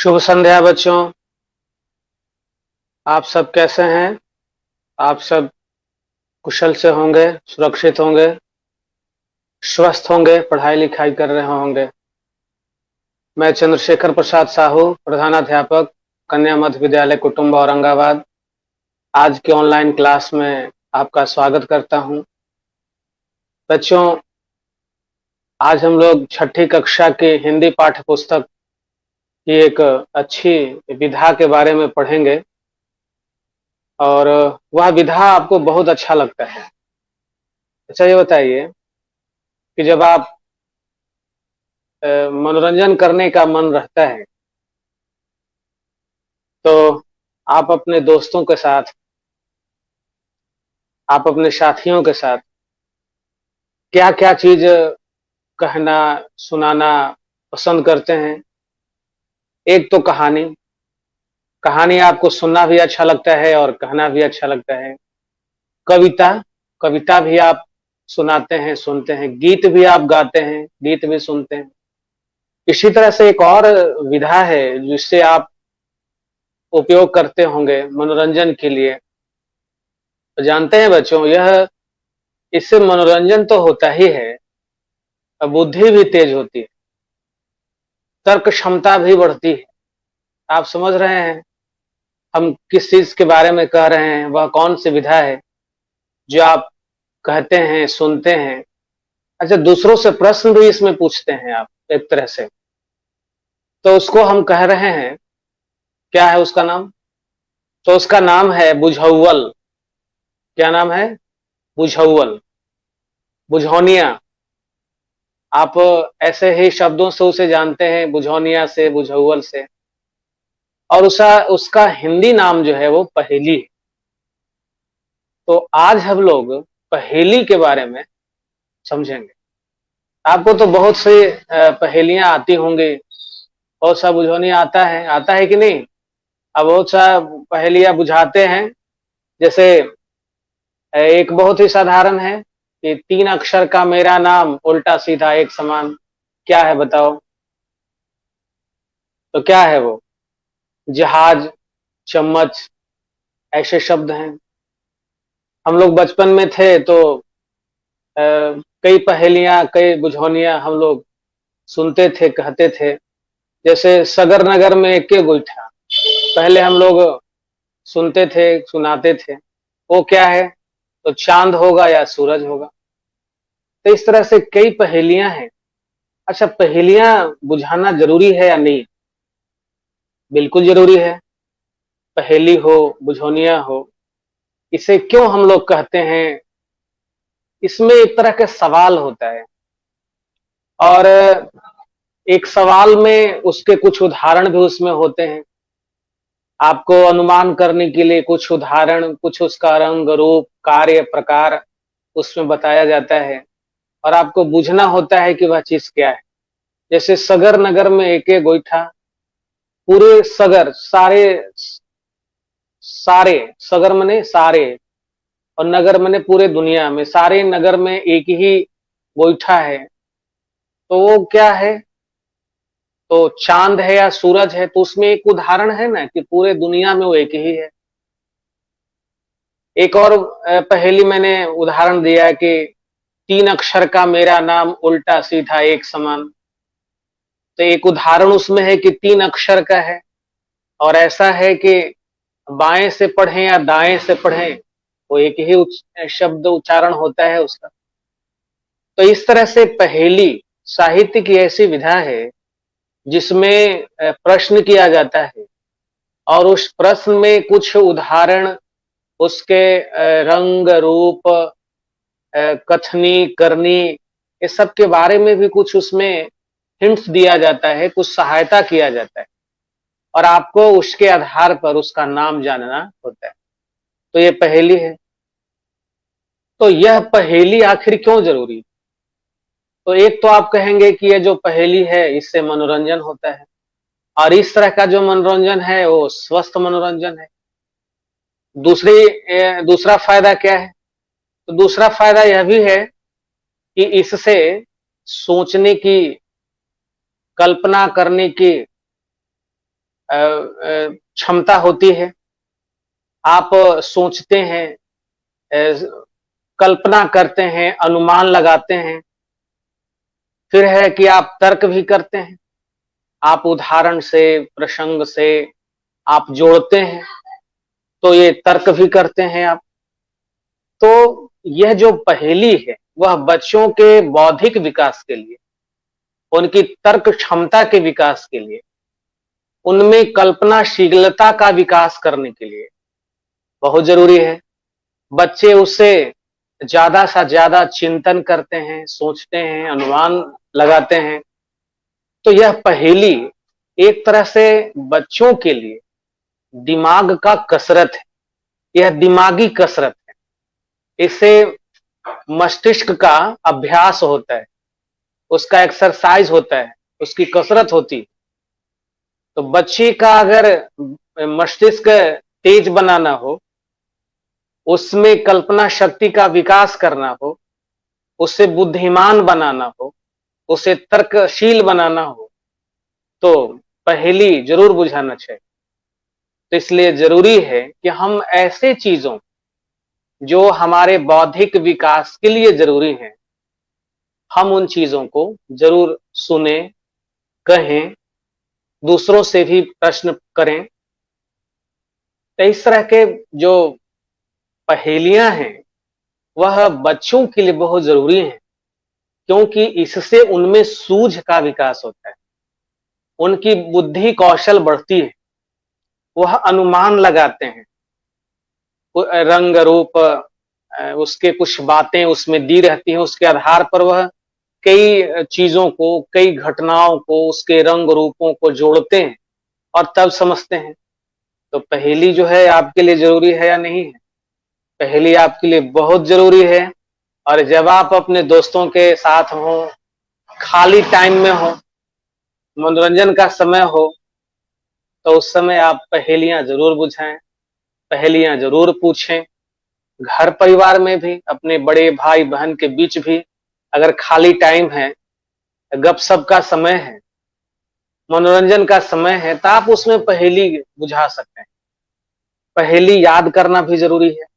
शुभ संध्या बच्चों। आप सब कैसे हैं? आप सब कुशल से होंगे, सुरक्षित होंगे, स्वस्थ होंगे, पढ़ाई लिखाई कर रहे होंगे। मैं चंद्रशेखर प्रसाद साहू, प्रधानाध्यापक, कन्या मध्य विद्यालय कुटुंब औरंगाबाद, आज के ऑनलाइन क्लास में आपका स्वागत करता हूं। बच्चों, आज हम लोग छठी कक्षा की हिंदी पाठ्य पुस्तक की एक अच्छी विधा के बारे में पढ़ेंगे और वह विधा आपको बहुत अच्छा लगता है। अच्छा, ये बताइए कि जब आप मनोरंजन करने का मन रहता है तो आप अपने दोस्तों के साथ, आप अपने साथियों के साथ क्या क्या चीज कहना, सुनाना पसंद करते हैं। एक तो कहानी। कहानी आपको सुनना भी अच्छा लगता है और कहना भी अच्छा लगता है। कविता। कविता भी आप सुनाते हैं, सुनते हैं। गीत भी आप गाते हैं, गीत भी सुनते हैं। इसी तरह से एक और विधा है जिससे आप उपयोग करते होंगे मनोरंजन के लिए। तो जानते हैं बच्चों, यह इससे मनोरंजन तो होता ही है, बुद्धि भी तेज होती है, तर्क क्षमता भी बढ़ती है। आप समझ रहे हैं हम किस चीज के बारे में कह रहे हैं? वह कौन सी विधा है जो आप कहते हैं, सुनते हैं। अच्छा, दूसरों से प्रश्न भी इसमें पूछते हैं आप एक तरह से। तो उसको हम कह रहे हैं, क्या है उसका नाम? तो उसका नाम है बुझौल। क्या नाम है? बुझौल, बुझौनिया। आप ऐसे ही शब्दों से उसे जानते हैं, बुझौनिया से, बुझौल से। और उसका हिंदी नाम जो है वो पहेली है। तो आज हम लोग पहेली के बारे में समझेंगे। आपको तो बहुत से पहेलियां आती होंगी, बहुत सा बुझौनिया आता है कि नहीं? अब बहुत सा पहेलियां बुझाते हैं। जैसे एक बहुत ही साधारण है कि 3 अक्षर का मेरा नाम, उल्टा सीधा एक समान। क्या है बताओ? तो क्या है वो? जहाज, चम्मच, ऐसे शब्द हैं। हम लोग बचपन में थे तो कई पहेलियां, कई बुझौनियां हम लोग सुनते थे, कहते थे। जैसे सगर नगर में एके गोइठा, पहले हम लोग सुनते थे, सुनाते थे। वो क्या है? तो चांद होगा या सूरज होगा। तो इस तरह से कई पहेलियां हैं। अच्छा, पहेलियां बुझाना जरूरी है या नहीं? बिल्कुल जरूरी है। पहेली हो, बुझौनिया हो, इसे क्यों हम लोग कहते हैं? इसमें एक तरह का सवाल होता है और एक सवाल में उसके कुछ उदाहरण भी उसमें होते हैं। आपको अनुमान करने के लिए कुछ उदाहरण, कुछ उसका रंग, रूप, कार्य, प्रकार उसमें बताया जाता है और आपको बूझना होता है कि वह चीज क्या है। जैसे सगर नगर में एके गोइठा। पूरे सगर, सारे, सारे, सगर मने सारे और नगर मने पूरे दुनिया में, सारे नगर में एक ही गोइठा है। तो वो क्या है? तो चांद है या सूरज है? तो उसमें एक उदाहरण है ना कि पूरे दुनिया में वो एक ही है। एक और पहेली मैंने उदाहरण दिया है कि 3 अक्षर का मेरा नाम, उल्टा सीधा एक समान। तो एक उदाहरण उसमें है कि 3 अक्षर का है और ऐसा है कि बाएं से पढ़ें या दाएं से पढ़ें, वो एक ही शब्द उच्चारण होता है उसका। तो इस तरह से पहेली साहित्य की ऐसी विधा है जिसमें प्रश्न किया जाता है और उस प्रश्न में कुछ उदाहरण, उसके रंग, रूप, कथनी, करनी, ये सब के बारे में भी कुछ उसमें हिंट्स दिया जाता है, कुछ सहायता किया जाता है और आपको उसके आधार पर उसका नाम जानना होता है। तो ये पहेली है। तो यह पहेली आखिर क्यों जरूरी? तो एक तो आप कहेंगे कि ये जो पहेली है इससे मनोरंजन होता है और इस तरह का जो मनोरंजन है वो स्वस्थ मनोरंजन है। दूसरा फायदा क्या है? तो दूसरा फायदा यह भी है कि इससे सोचने की, कल्पना करने की क्षमता होती है। आप सोचते हैं, कल्पना करते हैं, अनुमान लगाते हैं। फिर है कि आप तर्क भी करते हैं। आप उदाहरण से, प्रसंग से आप जोड़ते हैं, तो ये तर्क भी करते हैं आप। तो यह जो पहेली है, वह बच्चों के बौद्धिक विकास के लिए, उनकी तर्क क्षमता के विकास के लिए, उनमें कल्पनाशीलता का विकास करने के लिए बहुत जरूरी है। बच्चे उससे ज्यादा से ज्यादा चिंतन करते हैं, सोचते हैं, अनुमान लगाते हैं। तो यह पहेली एक तरह से बच्चों के लिए दिमाग का कसरत है। यह दिमागी कसरत है। इससे मस्तिष्क का अभ्यास होता है, उसका एक्सरसाइज होता है, उसकी कसरत होती है। तो बच्चे का अगर मस्तिष्क तेज बनाना हो, उसमें कल्पना शक्ति का विकास करना हो, उसे बुद्धिमान बनाना हो, उसे तर्कशील बनाना हो, तो पहेली जरूर बुझाना चाहिए। तो इसलिए जरूरी है कि हम ऐसे चीजों जो हमारे बौद्धिक विकास के लिए जरूरी हैं, हम उन चीजों को जरूर सुने, कहें, दूसरों से भी प्रश्न करें। तो इस तरह के जो पहेलियां हैं, वह बच्चों के लिए बहुत जरूरी हैं, क्योंकि इससे उनमें सूझ का विकास होता है, उनकी बुद्धि कौशल बढ़ती है, वह अनुमान लगाते हैं, रंग रूप, उसके कुछ बातें उसमें दी रहती हैं, उसके आधार पर वह कई चीजों को, कई घटनाओं को, उसके रंग रूपों को जोड़ते हैं और तब समझते हैं। तो पहेली जो है आपके लिए जरूरी है या नहीं है? पहेली आपके लिए बहुत जरूरी है। और जब आप अपने दोस्तों के साथ हो, खाली टाइम में हो, मनोरंजन का समय हो, तो उस समय आप पहेलियां जरूर बुझाएं, पहेलियां जरूर पूछें। घर परिवार में भी, अपने बड़े भाई बहन के बीच भी अगर खाली टाइम है, गपशप का समय है, मनोरंजन का समय है, तो आप उसमें पहेली बुझा सकते हैं। पहेली याद करना भी जरूरी है।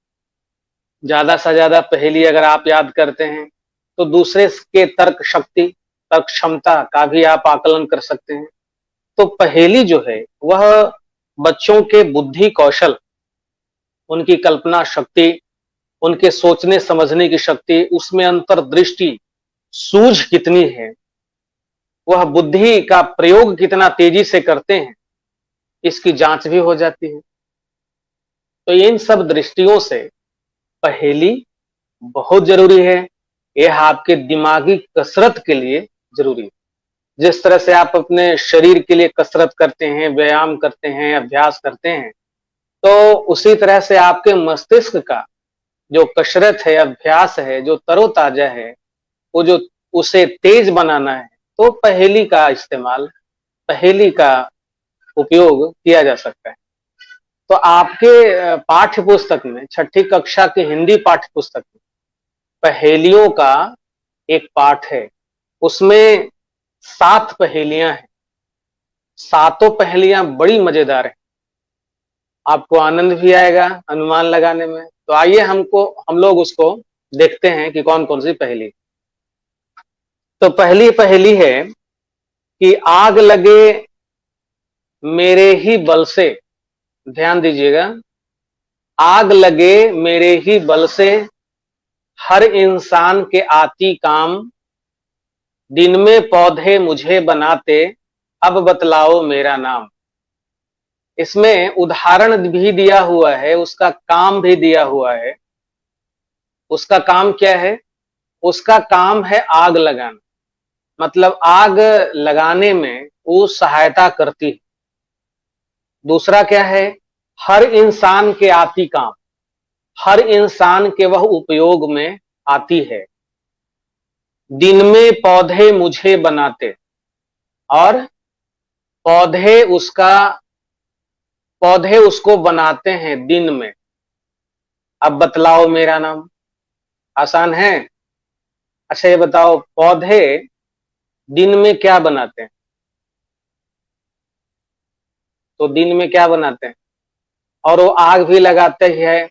ज्यादा से ज्यादा पहेली अगर आप याद करते हैं, तो दूसरे के तर्क शक्ति, तर्क क्षमता का भी आप आकलन कर सकते हैं। तो पहेली जो है, वह बच्चों के बुद्धि कौशल, उनकी कल्पना शक्ति, उनके सोचने समझने की शक्ति, उसमें अंतर्दृष्टि, सूझ कितनी है, वह बुद्धि का प्रयोग कितना तेजी से करते हैं, इसकी जांच भी हो जाती है। तो इन सब दृष्टियों से पहेली बहुत जरूरी है। यह आपके दिमागी कसरत के लिए जरूरी है। जिस तरह से आप अपने शरीर के लिए कसरत करते हैं, व्यायाम करते हैं, अभ्यास करते हैं, तो उसी तरह से आपके मस्तिष्क का जो कसरत है, अभ्यास है, जो तरोताजा है, वो जो उसे तेज बनाना है, तो पहेली का इस्तेमाल, पहेली का उपयोग किया जा सकता है। तो आपके पाठ्य पुस्तक में, छठी कक्षा की हिंदी पाठ्य पुस्तक में पहेलियों का एक पाठ है। उसमें 7 पहेलियां हैं। सातों पहेलियां बड़ी मजेदार हैं। आपको आनंद भी आएगा अनुमान लगाने में। तो आइए हम लोग उसको देखते हैं कि कौन कौन सी पहेली। तो पहली पहेली है कि आग लगे मेरे ही बल से, ध्यान दीजिएगा, आग लगे मेरे ही बल से, हर इंसान के आती काम, दिन में पौधे मुझे बनाते, अब बतलाओ मेरा नाम। इसमें उदाहरण भी दिया हुआ है, उसका काम भी दिया हुआ है। उसका काम क्या है? उसका काम है आग लगाना, मतलब आग लगाने में वो सहायता करती है। दूसरा क्या है? हर इंसान के आती काम, हर इंसान के वह उपयोग में आती है। दिन में पौधे मुझे बनाते, और पौधे उसका पौधे उसको बनाते हैं दिन में। अब बतलाओ मेरा नाम। आसान है। अच्छा ये बताओ, पौधे दिन में क्या बनाते हैं? तो दिन में क्या बनाते हैं? और वो आग भी लगाते ही है,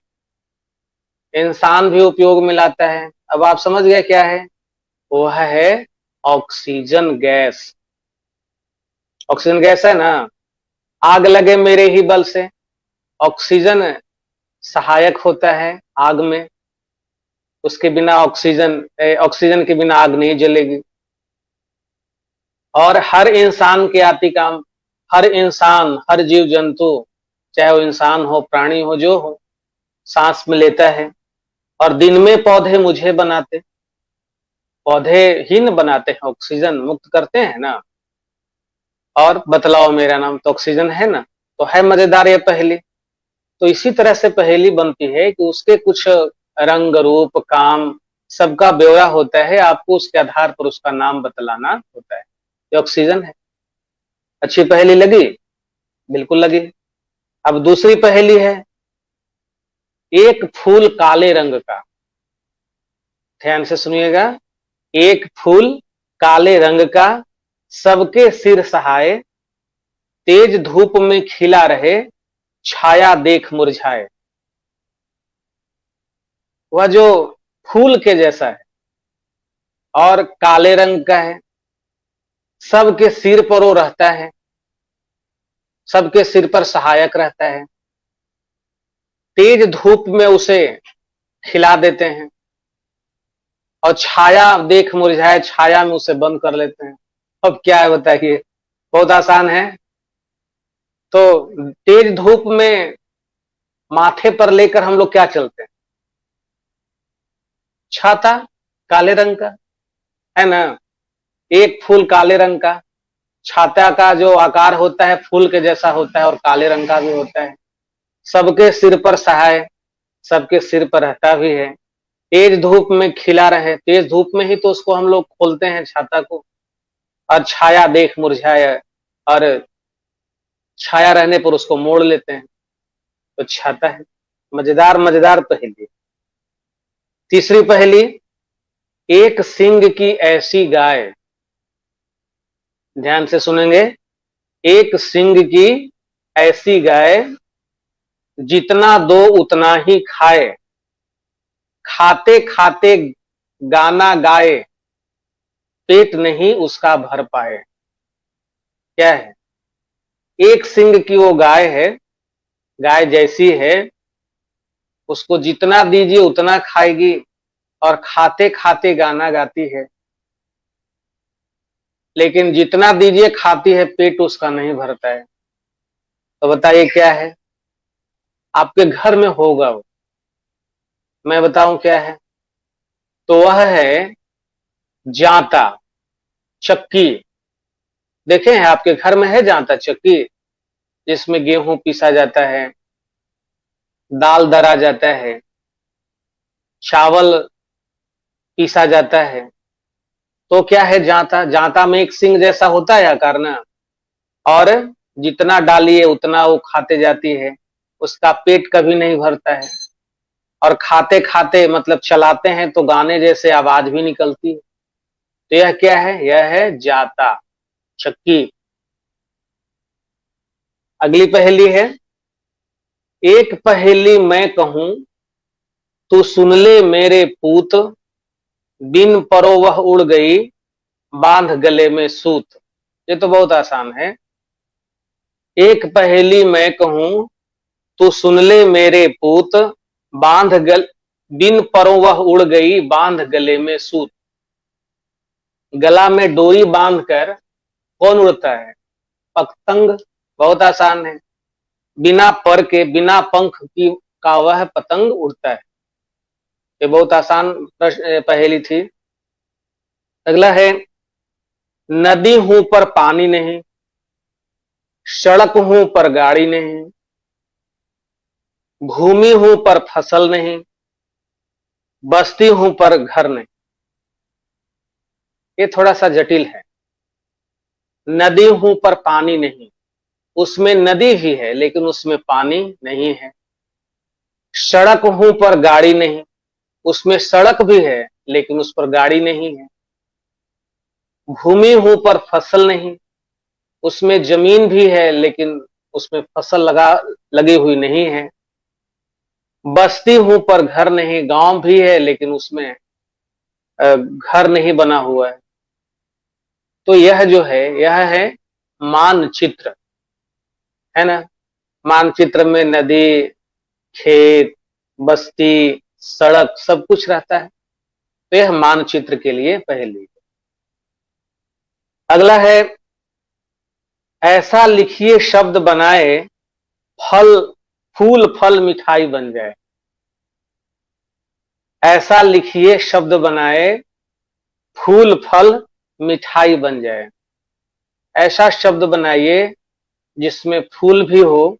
इंसान भी उपयोग में लाता है। अब आप समझ गए क्या है? वह है ऑक्सीजन गैस। ऑक्सीजन गैस है ना, आग लगे मेरे ही बल से, ऑक्सीजन सहायक होता है आग में, उसके बिना ऑक्सीजन के बिना आग नहीं जलेगी। और हर इंसान के आती काम, हर इंसान, हर जीव जंतु, चाहे वो इंसान हो, प्राणी हो, जो हो, सांस में लेता है। और दिन में पौधे मुझे बनाते, पौधे ही न बनाते हैं, ऑक्सीजन मुक्त करते हैं ना। और बतलाओ मेरा नाम तो ऑक्सीजन है ना। तो है मजेदार ये पहेली। तो इसी तरह से पहेली बनती है कि उसके कुछ रंग रूप काम सबका ब्यौरा होता है, आपको उसके आधार पर उसका नाम बतलाना होता है। ये ऑक्सीजन है। अच्छी पहेली लगी? बिल्कुल लगी। अब दूसरी पहेली है, एक फूल काले रंग का। ध्यान से सुनिएगा। एक फूल काले रंग का, सबके सिर सहाय, तेज धूप में खिला रहे, छाया देख मुरझाए। वह जो फूल के जैसा है और काले रंग का है, सबके सिर पर वो रहता है, सबके सिर पर सहायक रहता है, तेज धूप में उसे खिला देते हैं, और छाया देख मुरझाए, छाया में उसे बंद कर लेते हैं। अब क्या है बताइए? बहुत आसान है। तो तेज धूप में माथे पर लेकर हम लोग क्या चलते हैं? छाता, काले रंग का, है ना। एक फूल काले रंग का, छाता का जो आकार होता है फूल के जैसा होता है और काले रंग का भी होता है, सबके सिर पर सहाय, सबके सिर पर रहता भी है, तेज धूप में खिला रहे, तेज धूप में ही तो उसको हम लोग खोलते हैं छाता को, और छाया देख मुरझाए, और छाया रहने पर उसको मोड़ लेते हैं, तो छाता है। मजेदार मजेदार पहेली। तीसरी पहेली, एक सींग की ऐसी गाय। ध्यान से सुनेंगे। एक सींग की ऐसी गाय, जितना दो उतना ही खाए, खाते खाते गाना गाए, पेट नहीं उसका भर पाए। क्या है? एक सींग की वो गाय है, गाय जैसी है, उसको जितना दीजिए उतना खाएगी, और खाते खाते गाना गाती है, लेकिन जितना दीजिए खाती है, पेट उसका नहीं भरता है। तो बताइए क्या है? आपके घर में होगा वो, मैं बताऊं क्या है? तो वह है जांता, चक्की। देखे हैं आपके घर में है जांता, चक्की, जिसमें गेहूं पीसा जाता है, दाल दरा जाता है, चावल पीसा जाता है। तो क्या है जांता? जांता में एक सिंग जैसा होता है आकार ना, और जितना डालिए उतना वो खाते जाती है, उसका पेट कभी नहीं भरता है, और खाते खाते मतलब चलाते हैं तो गाने जैसे आवाज भी निकलती है। तो यह क्या है? यह है जाता, चक्की। अगली पहेली है, एक पहेली मैं कहूं, तू सुन ले मेरे पूत, बिन परो वह उड़ गई, बांध गले में सूत। ये तो बहुत आसान है। एक पहेली मैं कहूं, तू सुन ले मेरे पूत, बांध गल बिन परो वह उड़ गई, बांध गले में सूत। गला में डोरी बांधकर कौन उड़ता है? पतंग। बहुत आसान है। बिना पर के, बिना पंख की का वह पतंग उड़ता है। ये बहुत आसान प्रश्न पहेली थी। अगला है, नदी हूं पर पानी नहीं, सड़क हूं पर गाड़ी नहीं, भूमि हूं पर फसल नहीं, बस्ती हूं पर घर नहीं। ये थोड़ा सा जटिल है। नदी हूं पर पानी नहीं, उसमें नदी भी है लेकिन उसमें पानी नहीं है। सड़क हूं पर गाड़ी नहीं, उसमें सड़क भी है लेकिन उस पर गाड़ी नहीं है। भूमि हूं पर फसल नहीं, उसमें जमीन भी है लेकिन उसमें फसल लगी हुई नहीं है। बस्ती हूं पर घर नहीं, गांव भी है लेकिन उसमें घर नहीं बना हुआ है। तो यह जो है, यह है मानचित्र, है ना। मानचित्र में नदी, खेत, बस्ती, सड़क सब कुछ रहता है। तो यह मानचित्र के लिए पहेली। अगला है, ऐसा लिखिए शब्द बनाए, फल फूल फल मिठाई बन जाए। ऐसा लिखिए शब्द बनाए, फूल फल मिठाई बन जाए। ऐसा शब्द बनाइए जिसमें फूल भी हो,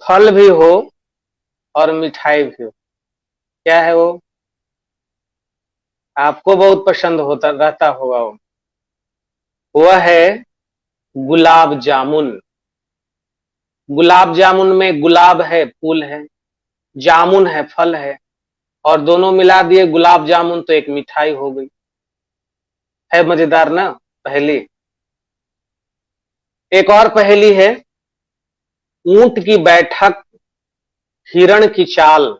फल भी हो और मिठाई भी हो। क्या है वो? आपको बहुत पसंद होता रहता होगा वो। वह है गुलाब जामुन। गुलाब जामुन में गुलाब है, फूल है, जामुन है, फल है, और दोनों मिला दिए गुलाब जामुन, तो एक मिठाई हो गई। है मजेदार ना पहेली। एक और पहेली है, ऊंट की बैठक, हिरण की चाल,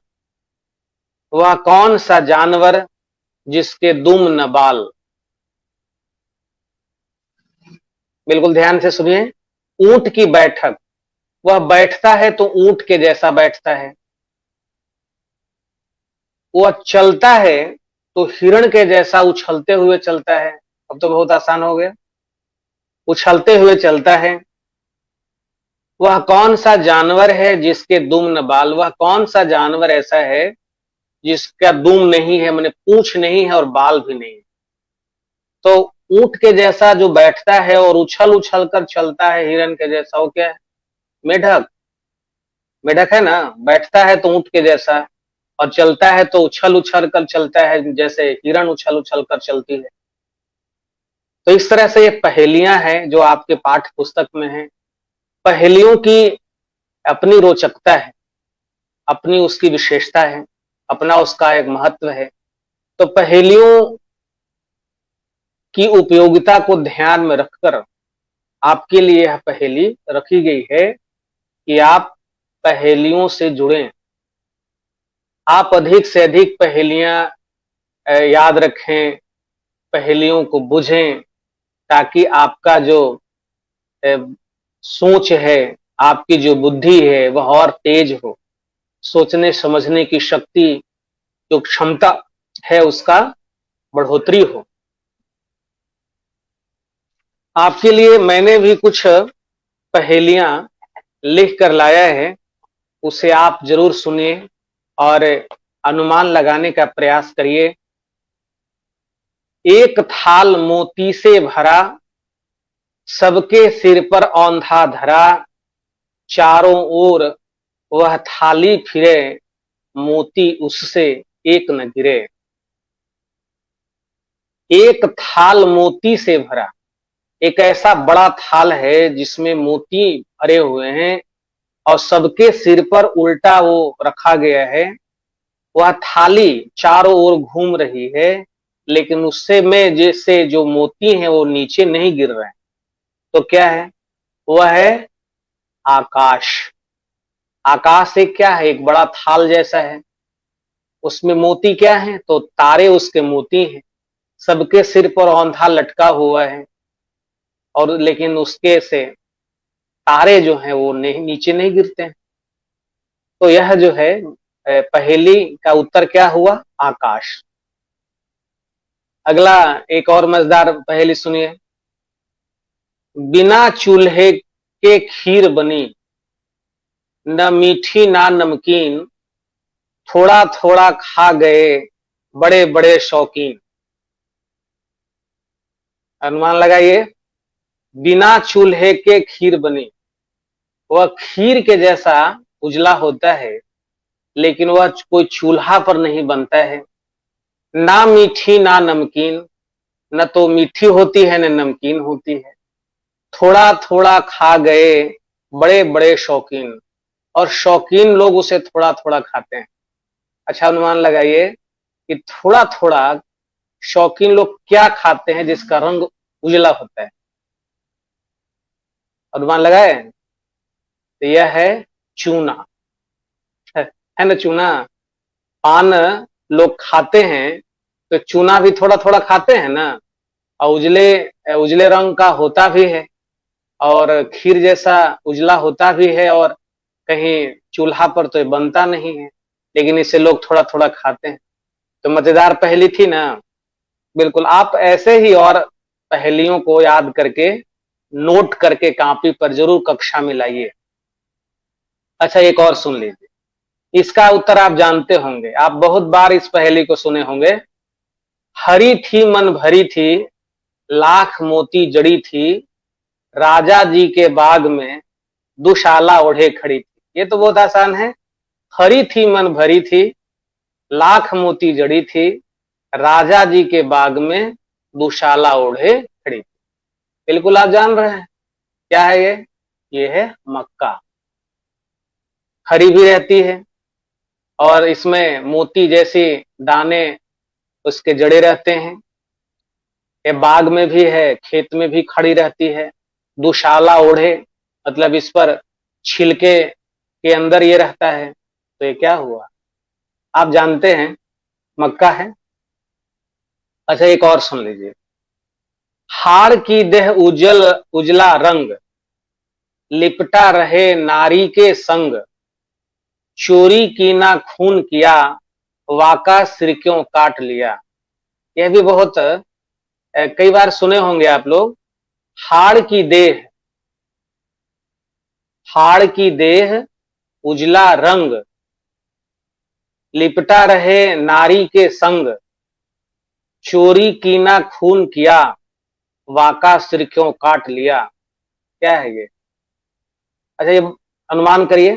वह कौन सा जानवर जिसके दुम न बाल। बिल्कुल ध्यान से सुनिए। ऊंट की बैठक, वह बैठता है तो ऊंट के जैसा बैठता है। वह चलता है तो हिरण के जैसा उछलते हुए चलता है। अब तो बहुत आसान हो गया। उछलते हुए चलता है। वह कौन सा जानवर है जिसके दुम न बाल। वह कौन सा जानवर ऐसा है जिसका दुम नहीं है, माने पूंछ नहीं है और बाल भी नहीं है। तो ऊंट के जैसा जो बैठता है और उछल उछल कर चलता है हिरण के जैसा, वो क्या है? मेढक। मेढक है ना, बैठता है तो ऊंट के जैसा और चलता है तो उछल उछल कर चलता है, जैसे हिरण उछल उछल कर चलती है। तो इस तरह से ये पहेलियां हैं जो आपके पाठ्य पुस्तक में है। पहेलियों की अपनी रोचकता है, अपनी उसकी विशेषता है, अपना उसका एक महत्व है। तो पहेलियों की उपयोगिता को ध्यान में रखकर आपके लिए यह पहेली रखी गई है कि आप पहेलियों से जुड़ें। आप अधिक से अधिक पहेलियां याद रखें, पहेलियों को बुझें, ताकि आपका जो अ, सोच है, आपकी जो बुद्धि है वह और तेज हो, सोचने समझने की शक्ति, जो क्षमता है उसका बढ़ोतरी हो। आपके लिए मैंने भी कुछ पहेलियां लिख कर लाया है, उसे आप जरूर सुनिए और अनुमान लगाने का प्रयास करिए। एक थाल मोती से भरा, सबके सिर पर औंधा धरा, चारों ओर वह थाली फिरे, मोती उससे एक न गिरे। एक थाल मोती से भरा, एक ऐसा बड़ा थाल है जिसमें मोती भरे हुए हैं और सबके सिर पर उल्टा वो रखा गया है। वह थाली चारों ओर घूम रही है, लेकिन उससे में जैसे जो मोती हैं वो नीचे नहीं गिर रहे हैं। तो क्या है? वह है आकाश। आकाश एक क्या है? एक बड़ा थाल जैसा है। उसमें मोती क्या है? तो तारे उसके मोती हैं। सबके सिर पर औंधा लटका हुआ है, और लेकिन उसके से तारे जो हैं वो नहीं, नीचे नहीं गिरते हैं। तो यह जो है पहेली का उत्तर क्या हुआ? आकाश। अगला एक और मजेदार पहेली सुनिए। बिना चूल्हे के खीर बनी, न मीठी ना नमकीन, थोड़ा थोड़ा खा गए बड़े बड़े शौकीन। अनुमान लगाइए। बिना चूल्हे के खीर बनी, वह खीर के जैसा उजला होता है, लेकिन वह कोई चूल्हा पर नहीं बनता है। ना मीठी ना नमकीन, न तो मीठी होती है न नमकीन होती है। थोड़ा थोड़ा खा गए बड़े बड़े शौकीन, और शौकीन लोग उसे थोड़ा थोड़ा खाते हैं। अच्छा अनुमान लगाइए कि थोड़ा थोड़ा शौकीन लोग क्या खाते हैं जिसका रंग उजला होता है? अनुमान लगाए? तो यह है चूना, है ना चूना। पान लोग खाते हैं तो चूना भी थोड़ा थोड़ा खाते हैं ना, और उजले उजले रंग का होता भी है, और खीर जैसा उजला होता भी है, और कहीं चूल्हा पर तो ये बनता नहीं है, लेकिन इसे लोग थोड़ा थोड़ा खाते हैं। तो मजेदार पहेली थी ना। बिल्कुल, आप ऐसे ही और पहेलियों को याद करके नोट करके कॉपी पर जरूर कक्षा में लाइए। अच्छा, एक और सुन लीजिए, इसका उत्तर आप जानते होंगे, आप बहुत बार इस पहेली को सुने होंगे। हरी थी मन भरी थी, लाख मोती जड़ी थी, राजा जी के बाग में दुशाला ओढ़े खड़ी थी। ये तो बहुत आसान है। हरी थी मन भरी थी, लाख मोती जड़ी थी, राजा जी के बाग में दुशाला ओढ़े खड़ी थी। बिल्कुल आप जान रहे हैं क्या है ये है मक्का। हरी भी रहती है और इसमें मोती जैसे दाने उसके जड़े रहते हैं। ये बाग में भी है, खेत में भी खड़ी रहती है। दुशाला ओढ़े मतलब इस पर छिलके के अंदर ये रहता है, तो ये क्या हुआ? आप जानते हैं मक्का है। अच्छा, एक और सुन लीजिए। हाड़ की देह उजला रंग, लिपटा रहे नारी के संग, चोरी की ना खून किया, वाका सिर क्यों काट लिया। यह भी बहुत कई बार सुने होंगे आप लोग। हाड़ की देह, हाड़ की देह उजला रंग, लिपटा रहे नारी के संग, चोरी की ना खून किया, वाका सिर क्यों काट लिया। क्या है ये? अच्छा, ये अनुमान करिए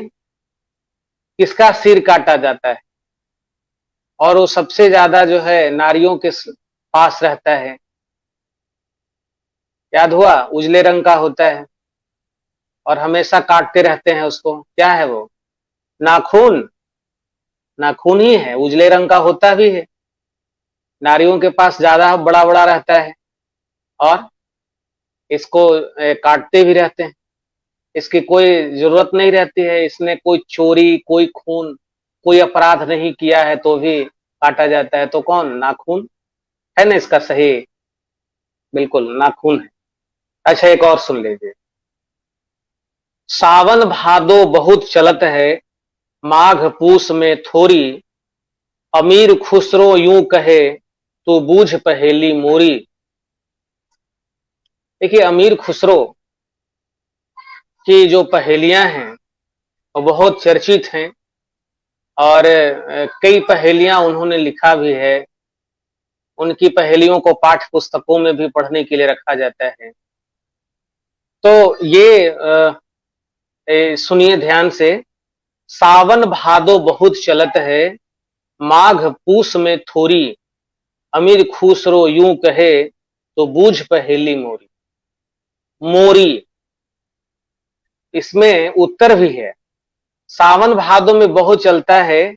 किसका सिर काटा जाता है, और वो सबसे ज्यादा जो है नारियों के पास रहता है। याद हुआ? उजले रंग का होता है और हमेशा काटते रहते हैं उसको। क्या है वो? नाखून। नाखून ही है, उजले रंग का होता भी है, नारियों के पास ज्यादा बड़ा बड़ा रहता है, और इसको काटते भी रहते हैं। इसकी कोई जरूरत नहीं रहती है, इसने कोई चोरी, कोई खून, कोई अपराध नहीं किया है तो भी काटा जाता है। तो कौन? नाखून है ना इसका सही। बिल्कुल नाखून है। अच्छा, एक और सुन लीजिए। सावन भादो बहुत चलत है, माघ पूस में थोरी, अमीर खुसरो यूं कहे, तू बूझ पहेली मोरी। देखिए, अमीर खुसरो की जो पहेलियां हैं वो बहुत चर्चित हैं, और कई पहेलियां उन्होंने लिखा भी है। उनकी पहेलियों को पाठ्य पुस्तकों में भी पढ़ने के लिए रखा जाता है। तो ये सुनिए ध्यान से। सावन भादो बहुत चलत है, माघ पूस में थोरी, अमीर खुसरो यूं कहे, तो बूझ पहेली मोरी। मोरी, इसमें उत्तर भी है। सावन भादो में बहुत चलता है,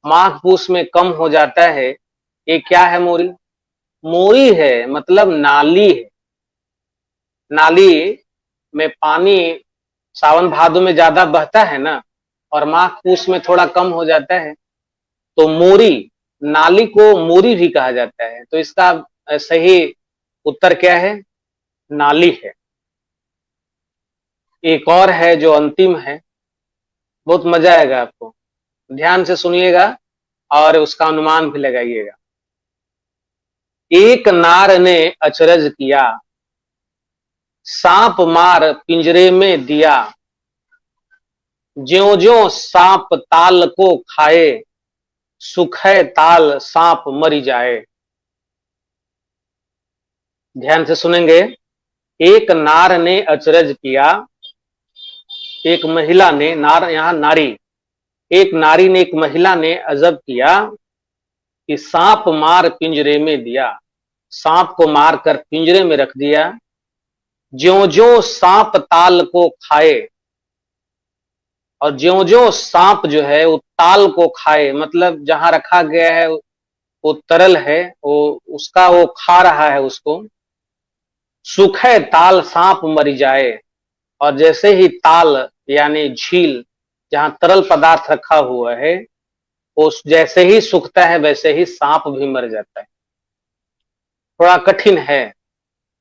माघ पूस में कम हो जाता है। ये क्या है? मोरी। मोरी है मतलब नाली है। नाली में पानी सावन भादो में ज्यादा बहता है ना, और माघ पूस में थोड़ा कम हो जाता है, तो मोरी, नाली को मोरी भी कहा जाता है। तो इसका सही उत्तर क्या है? नाली है। एक और है जो अंतिम है, बहुत मजा आएगा आपको, ध्यान से सुनिएगा और उसका अनुमान भी लगाइएगा। एक नार ने अचरज किया, सांप मार पिंजरे में दिया, ज्यों ज्यों सांप ताल को खाए, सुख है ताल सांप मरी जाए। ध्यान से सुनेंगे। एक नार ने अचरज किया, एक महिला ने, नार यहां नारी, एक नारी ने, एक महिला ने अजब किया कि सांप मार पिंजरे में दिया, सांप को मारकर पिंजरे में रख दिया। ज्यों ज्यों सांप ताल को खाए, और ज्यों ज्यों सांप जो है वो ताल को खाए, मतलब जहां रखा गया है वो तरल है, वो उसका वो खा रहा है उसको। सुख है ताल सांप मर जाए, और जैसे ही ताल यानी झील जहां तरल पदार्थ रखा हुआ है, उस जैसे ही सूखता है वैसे ही सांप भी मर जाता है। थोड़ा कठिन है।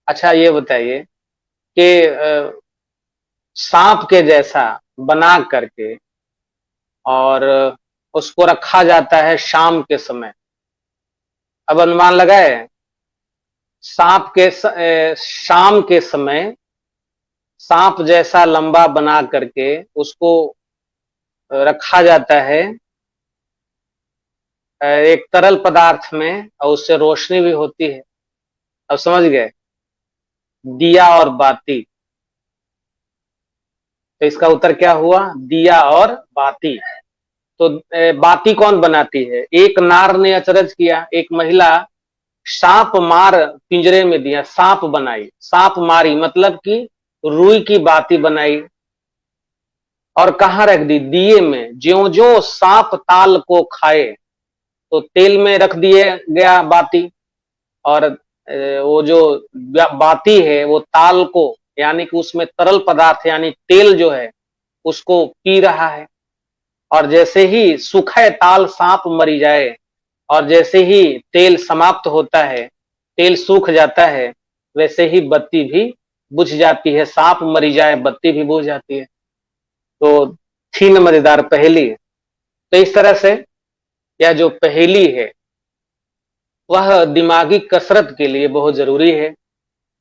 अच्छा ये बताइए कि सांप के जैसा बना करके और उसको रखा जाता है शाम के समय। अब अनुमान लगाए, शाम के समय सांप जैसा लंबा बना करके उसको रखा जाता है एक तरल पदार्थ में, और उससे रोशनी भी होती है। अब समझ गए, दिया और बाती। तो इसका उत्तर क्या हुआ, दिया और बाती। तो बाती कौन बनाती है? एक नार ने अचरज किया, एक महिला सांप मार पिंजरे में दिया, सांप बनाई, सांप मारी मतलब कि रुई की बाती बनाई और कहां रख दी, दिए में। ज्यो ज्यो सांप ताल को खाए, तो तेल में रख दिए गया बाती, और वो जो बाती है वो ताल को यानी कि उसमें तरल पदार्थ यानी तेल जो है उसको पी रहा है। और जैसे ही सूखे ताल सांप मरी जाए और जैसे ही तेल समाप्त होता है, तेल सूख जाता है, वैसे ही बत्ती भी बुझ जाती है। सांप मरी जाए बत्ती भी बुझ जाती है। तो थी न मजेदार पहेली। तो इस तरह से यह जो पहेली है वह दिमागी कसरत के लिए बहुत जरूरी है,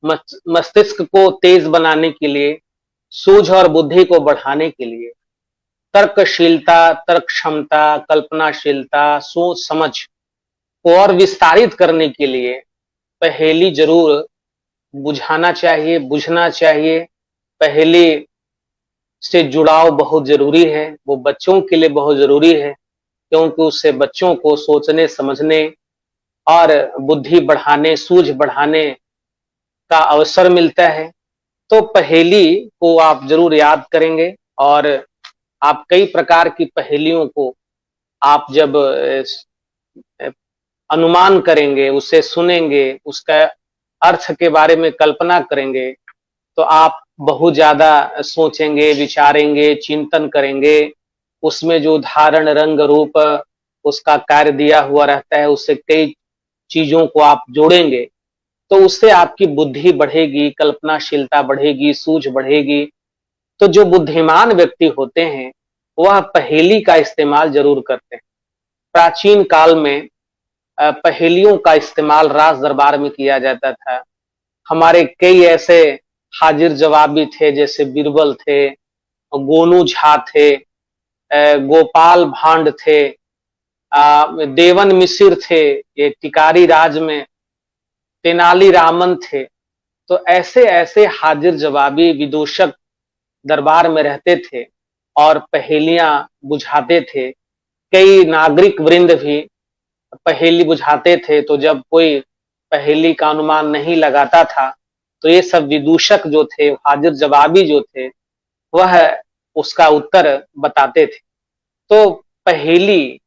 मस्तिष्क को तेज बनाने के लिए, सूझ और बुद्धि को बढ़ाने के लिए, तर्कशीलता, तर्क क्षमता, कल्पनाशीलता, सोच समझ को और विस्तारित करने के लिए पहेली जरूर बुझाना चाहिए, बुझना चाहिए। पहेली से जुड़ाव बहुत जरूरी है, वो बच्चों के लिए बहुत जरूरी है, क्योंकि उससे बच्चों को सोचने समझने और बुद्धि बढ़ाने, सूझ बढ़ाने का अवसर मिलता है। तो पहेली को आप जरूर याद करेंगे, और आप कई प्रकार की पहेलियों को आप जब अनुमान करेंगे, उसे सुनेंगे, उसका अर्थ के बारे में कल्पना करेंगे, तो आप बहुत ज्यादा सोचेंगे, विचारेंगे, चिंतन करेंगे। उसमें जो उदाहरण, रंग, रूप उसका कार्य दिया हुआ रहता है, उससे कई चीजों को आप जोड़ेंगे, तो उससे आपकी बुद्धि बढ़ेगी, कल्पनाशीलता बढ़ेगी, सूझ बढ़ेगी। तो जो बुद्धिमान व्यक्ति होते हैं वह पहेली का इस्तेमाल जरूर करते हैं। प्राचीन काल में पहेलियों का इस्तेमाल राज दरबार में किया जाता था। हमारे कई ऐसे हाजिर जवाबी थे, जैसे बीरबल थे, गोनू झा थे, गोपाल भांड थे, देवन मिसिर थे, ये टिकारी राज में तेनाली रामन थे। तो ऐसे ऐसे हाजिर जवाबी विदूषक दरबार में रहते थे और पहेलियां बुझाते थे। कई नागरिक वृंद भी पहेली बुझाते थे। तो जब कोई पहेली का अनुमान नहीं लगाता था, तो ये सब विदूषक जो थे, हाजिर जवाबी जो थे, वह उसका उत्तर बताते थे। तो पहेली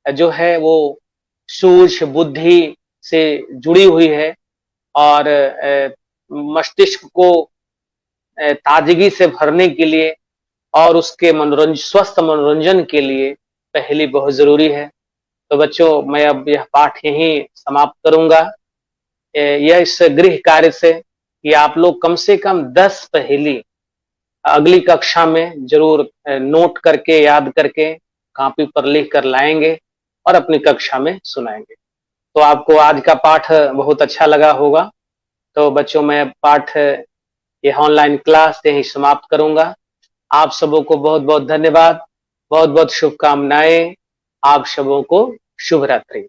जो है वो सूझ बुद्धि से जुड़ी हुई है, और मस्तिष्क को ताजगी से भरने के लिए और उसके स्वस्थ मनोरंजन के लिए पहेली बहुत जरूरी है। तो बच्चों, मैं अब यह पाठ यहीं समाप्त करूंगा, यह इस गृह कार्य से कि आप लोग कम से कम 10 पहेली अगली कक्षा में जरूर नोट करके, याद करके, कॉपी पर लिख कर लाएंगे और अपनी कक्षा में सुनाएंगे। तो आपको आज का पाठ बहुत अच्छा लगा होगा। तो बच्चों, मैं पाठ ये ऑनलाइन क्लास यहीं समाप्त करूंगा। आप सबों को बहुत बहुत धन्यवाद, बहुत बहुत शुभकामनाएं। आप सबों को शुभ रात्रि।